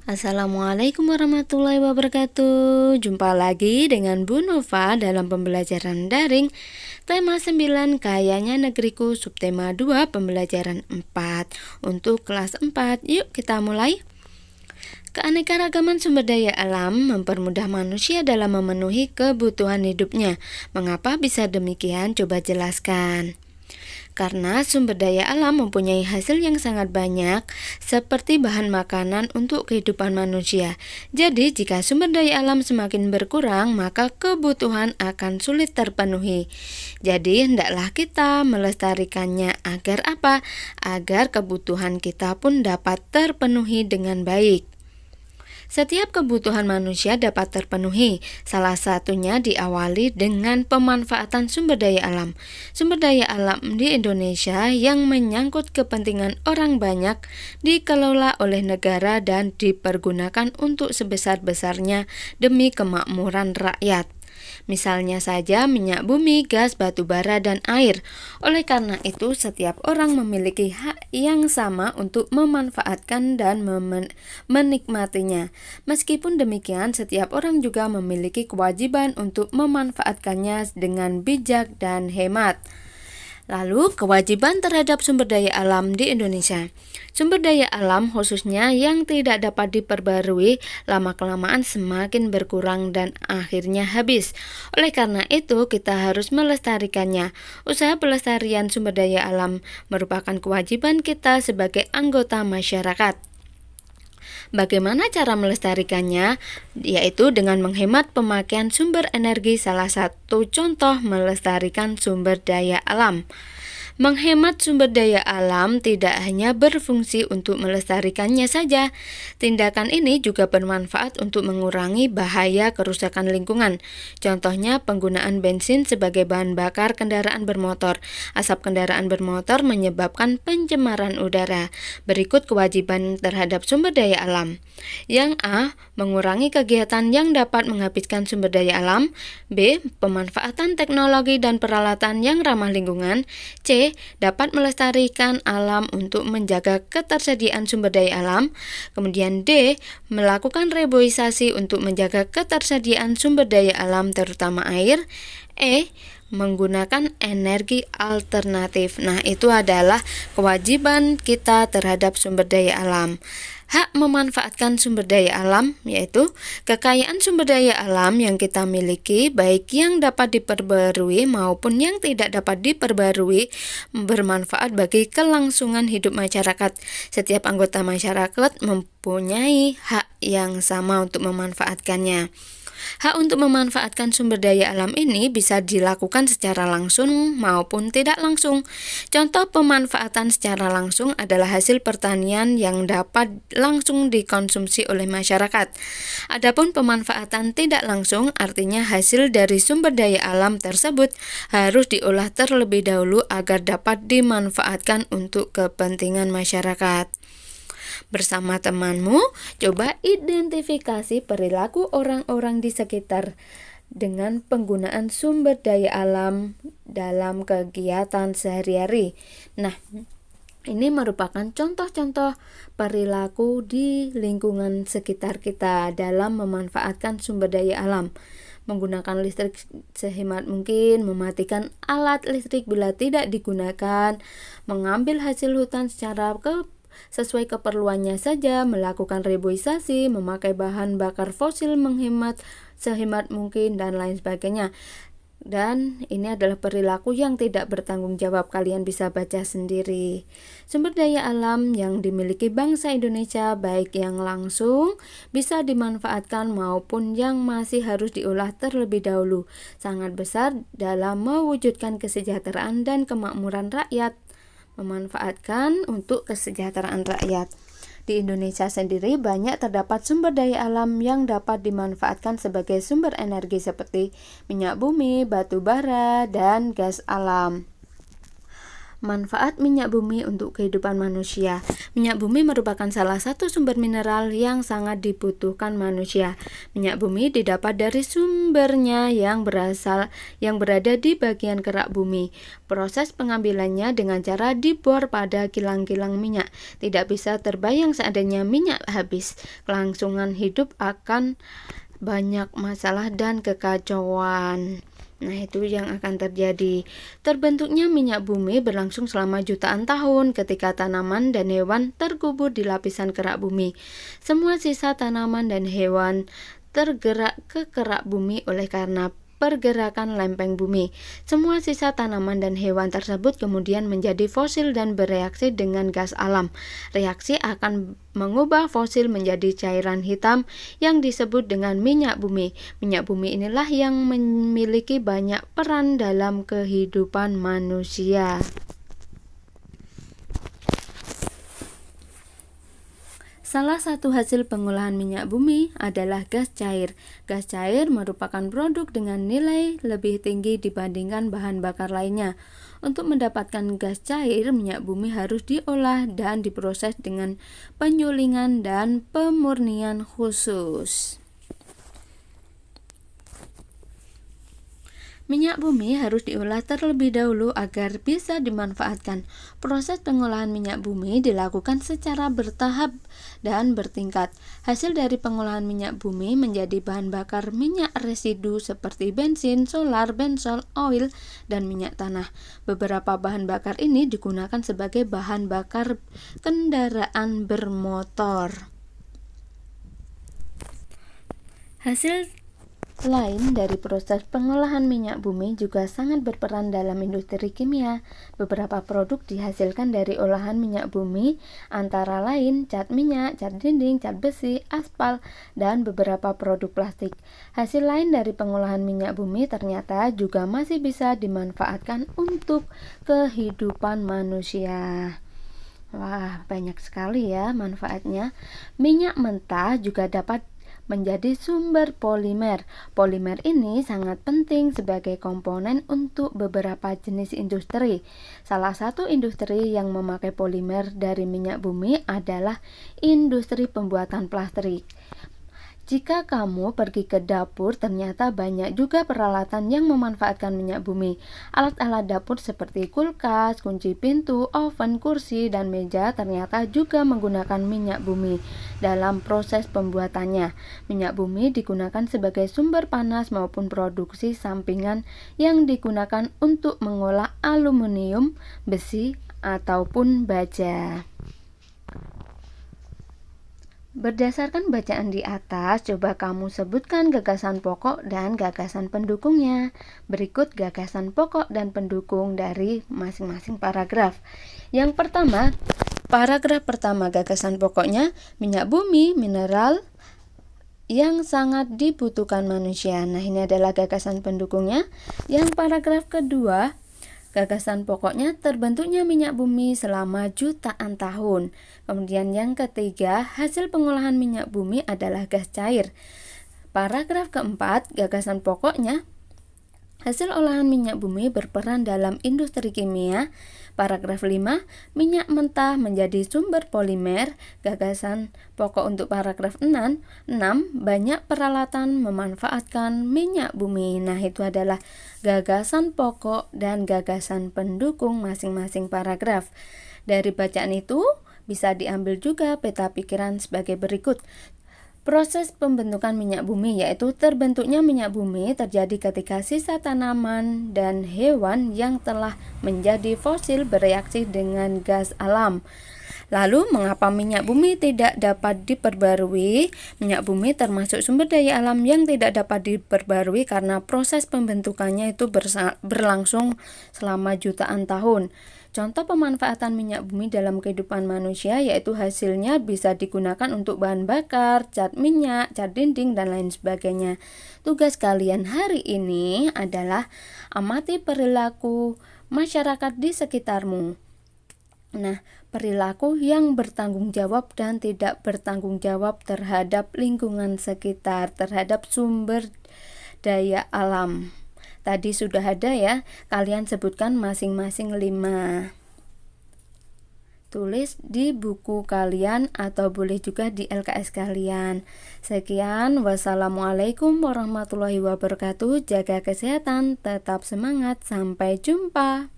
Assalamualaikum warahmatullahi wabarakatuh. Jumpa lagi dengan Bu Nova dalam pembelajaran daring tema 9 Kayanya Negeriku, subtema 2 pembelajaran 4 untuk kelas 4. Yuk kita mulai. Keanekaragaman sumber daya alam mempermudah manusia dalam memenuhi kebutuhan hidupnya. Mengapa bisa demikian? Coba jelaskan. Karena sumber daya alam mempunyai hasil yang sangat banyak, seperti bahan makanan untuk kehidupan manusia. Jadi, jika sumber daya alam semakin berkurang, maka kebutuhan akan sulit terpenuhi. Jadi, hendaklah kita melestarikannya agar apa? Agar kebutuhan kita pun dapat terpenuhi dengan baik. Setiap kebutuhan manusia dapat terpenuhi, salah satunya diawali dengan pemanfaatan sumber daya alam. Sumber daya alam di Indonesia yang menyangkut kepentingan orang banyak dikelola oleh negara dan dipergunakan untuk sebesar-besarnya demi kemakmuran rakyat. Misalnya saja minyak bumi, gas, batu bara, dan air. Oleh karena itu, setiap orang memiliki hak yang sama untuk memanfaatkan dan menikmatinya. Meskipun demikian, setiap orang juga memiliki kewajiban untuk memanfaatkannya dengan bijak dan hemat. Lalu, kewajiban terhadap sumber daya alam di Indonesia. Sumber daya alam khususnya yang tidak dapat diperbarui lama-kelamaan semakin berkurang dan akhirnya habis. Oleh karena itu, kita harus melestarikannya. Usaha pelestarian sumber daya alam merupakan kewajiban kita sebagai anggota masyarakat. Bagaimana cara melestarikannya? Yaitu dengan menghemat pemakaian sumber energi, salah satu contoh melestarikan sumber daya alam. Menghemat sumber daya alam tidak hanya berfungsi untuk melestarikannya saja. Tindakan ini juga bermanfaat untuk mengurangi bahaya kerusakan lingkungan. Contohnya penggunaan bensin sebagai bahan bakar kendaraan bermotor. Asap kendaraan bermotor menyebabkan pencemaran udara. Berikut kewajiban terhadap sumber daya alam. Yang A. Mengurangi kegiatan yang dapat menghabiskan sumber daya alam. B. Pemanfaatan teknologi dan peralatan yang ramah lingkungan. C. Dapat melestarikan alam untuk menjaga ketersediaan sumber daya alam. Kemudian D. Melakukan reboisasi untuk menjaga ketersediaan sumber daya alam terutama air. E. Menggunakan energi alternatif. Nah, itu adalah kewajiban kita terhadap sumber daya alam. Hak memanfaatkan sumber daya alam, yaitu kekayaan sumber daya alam yang kita miliki, baik yang dapat diperbarui maupun yang tidak dapat diperbarui, bermanfaat bagi kelangsungan hidup masyarakat. Setiap anggota masyarakat mempunyai hak yang sama untuk memanfaatkannya. Hak untuk memanfaatkan sumber daya alam ini bisa dilakukan secara langsung maupun tidak langsung. Contoh pemanfaatan secara langsung adalah hasil pertanian yang dapat langsung dikonsumsi oleh masyarakat. Adapun pemanfaatan tidak langsung artinya hasil dari sumber daya alam tersebut harus diolah terlebih dahulu agar dapat dimanfaatkan untuk kepentingan masyarakat. Bersama temanmu, coba identifikasi perilaku orang-orang di sekitar dengan penggunaan sumber daya alam dalam kegiatan sehari-hari. Nah, ini merupakan contoh-contoh perilaku di lingkungan sekitar kita dalam memanfaatkan sumber daya alam. Menggunakan listrik sehemat mungkin, mematikan alat listrik bila tidak digunakan, mengambil hasil hutan sesuai keperluannya saja, melakukan reboisasi, memakai bahan bakar fosil menghemat sehemat mungkin, dan lain sebagainya. Dan ini adalah perilaku yang tidak bertanggung jawab. Kalian bisa baca sendiri. Sumber daya alam yang dimiliki bangsa Indonesia, baik yang langsung bisa dimanfaatkan maupun yang masih harus diolah terlebih dahulu, sangat besar dalam mewujudkan kesejahteraan dan kemakmuran rakyat. Memanfaatkan untuk kesejahteraan rakyat. Di Indonesia sendiri banyak terdapat sumber daya alam yang dapat dimanfaatkan sebagai sumber energi seperti minyak bumi, batu bara, dan gas alam. Manfaat minyak bumi untuk kehidupan manusia. Minyak bumi merupakan salah satu sumber mineral yang sangat dibutuhkan manusia. Minyak bumi didapat dari sumbernya yang berada di bagian kerak bumi. Proses pengambilannya dengan cara dibor pada kilang-kilang minyak. Tidak bisa terbayang seandainya minyak habis. Kelangsungan hidup akan banyak masalah dan kekacauan. Nah, itu yang akan terjadi. Terbentuknya minyak bumi berlangsung selama jutaan tahun ketika tanaman dan hewan terkubur di lapisan kerak bumi. Semua sisa tanaman dan hewan tergerak ke kerak bumi oleh karena pergerakan lempeng bumi. Semua sisa tanaman dan hewan tersebut kemudian menjadi fosil dan bereaksi dengan gas alam. Reaksi akan mengubah fosil menjadi cairan hitam yang disebut dengan minyak bumi. Minyak bumi inilah yang memiliki banyak peran dalam kehidupan manusia. Salah satu hasil pengolahan minyak bumi adalah gas cair. Gas cair merupakan produk dengan nilai lebih tinggi dibandingkan bahan bakar lainnya. Untuk mendapatkan gas cair, minyak bumi harus diolah dan diproses dengan penyulingan dan pemurnian khusus. Minyak bumi harus diolah terlebih dahulu agar bisa dimanfaatkan. Proses pengolahan minyak bumi dilakukan secara bertahap dan bertingkat. Hasil dari pengolahan minyak bumi menjadi bahan bakar minyak residu seperti bensin, solar, bensol, oil, dan minyak tanah. Beberapa bahan bakar ini digunakan sebagai bahan bakar kendaraan bermotor. Hasil lain dari proses pengolahan minyak bumi juga sangat berperan dalam industri kimia. Beberapa produk dihasilkan dari olahan minyak bumi, antara lain cat minyak, cat dinding, cat besi, aspal, dan beberapa produk plastik. Hasil lain dari pengolahan minyak bumi ternyata juga masih bisa dimanfaatkan untuk kehidupan manusia. Wah, banyak sekali ya manfaatnya. Minyak mentah juga dapat menjadi sumber polimer. Polimer ini sangat penting sebagai komponen untuk beberapa jenis industri. Salah satu industri yang memakai polimer dari minyak bumi adalah industri pembuatan plastik. Jika kamu pergi ke dapur, ternyata banyak juga peralatan yang memanfaatkan minyak bumi. Alat-alat dapur seperti kulkas, kunci pintu, oven, kursi, dan meja ternyata juga menggunakan minyak bumi dalam proses pembuatannya. Minyak bumi digunakan sebagai sumber panas maupun produksi sampingan yang digunakan untuk mengolah aluminium, besi, ataupun baja. Berdasarkan bacaan di atas, coba kamu sebutkan gagasan pokok dan gagasan pendukungnya. Berikut gagasan pokok dan pendukung dari masing-masing paragraf. Yang pertama, paragraf pertama gagasan pokoknya, minyak bumi, mineral yang sangat dibutuhkan manusia. Nah, ini adalah gagasan pendukungnya. Yang paragraf kedua, gagasan pokoknya terbentuknya minyak bumi selama jutaan tahun. Kemudian yang ketiga, hasil pengolahan minyak bumi adalah gas cair. Paragraf keempat, gagasan pokoknya, hasil olahan minyak bumi berperan dalam industri kimia. Paragraf 5, minyak mentah menjadi sumber polimer. Gagasan pokok untuk paragraf 6, banyak peralatan memanfaatkan minyak bumi. Nah, itu adalah gagasan pokok dan gagasan pendukung masing-masing paragraf. Dari bacaan itu bisa diambil juga peta pikiran sebagai berikut. Proses pembentukan minyak bumi, yaitu terbentuknya minyak bumi terjadi ketika sisa tanaman dan hewan yang telah menjadi fosil bereaksi dengan gas alam. Lalu, mengapa minyak bumi tidak dapat diperbarui? Minyak bumi termasuk sumber daya alam yang tidak dapat diperbarui karena proses pembentukannya itu berlangsung selama jutaan tahun. Contoh pemanfaatan minyak bumi dalam kehidupan manusia yaitu hasilnya bisa digunakan untuk bahan bakar, cat minyak, cat dinding, dan lain sebagainya. Tugas kalian hari ini adalah amati perilaku masyarakat di sekitarmu. Nah, perilaku yang bertanggung jawab dan tidak bertanggung jawab terhadap lingkungan sekitar, terhadap sumber daya alam. Tadi sudah ada ya, kalian sebutkan masing-masing 5. tulis di buku kalian atau boleh juga di LKS kalian. Sekian, wassalamualaikum warahmatullahi wabarakatuh. Jaga kesehatan, tetap semangat, sampai jumpa.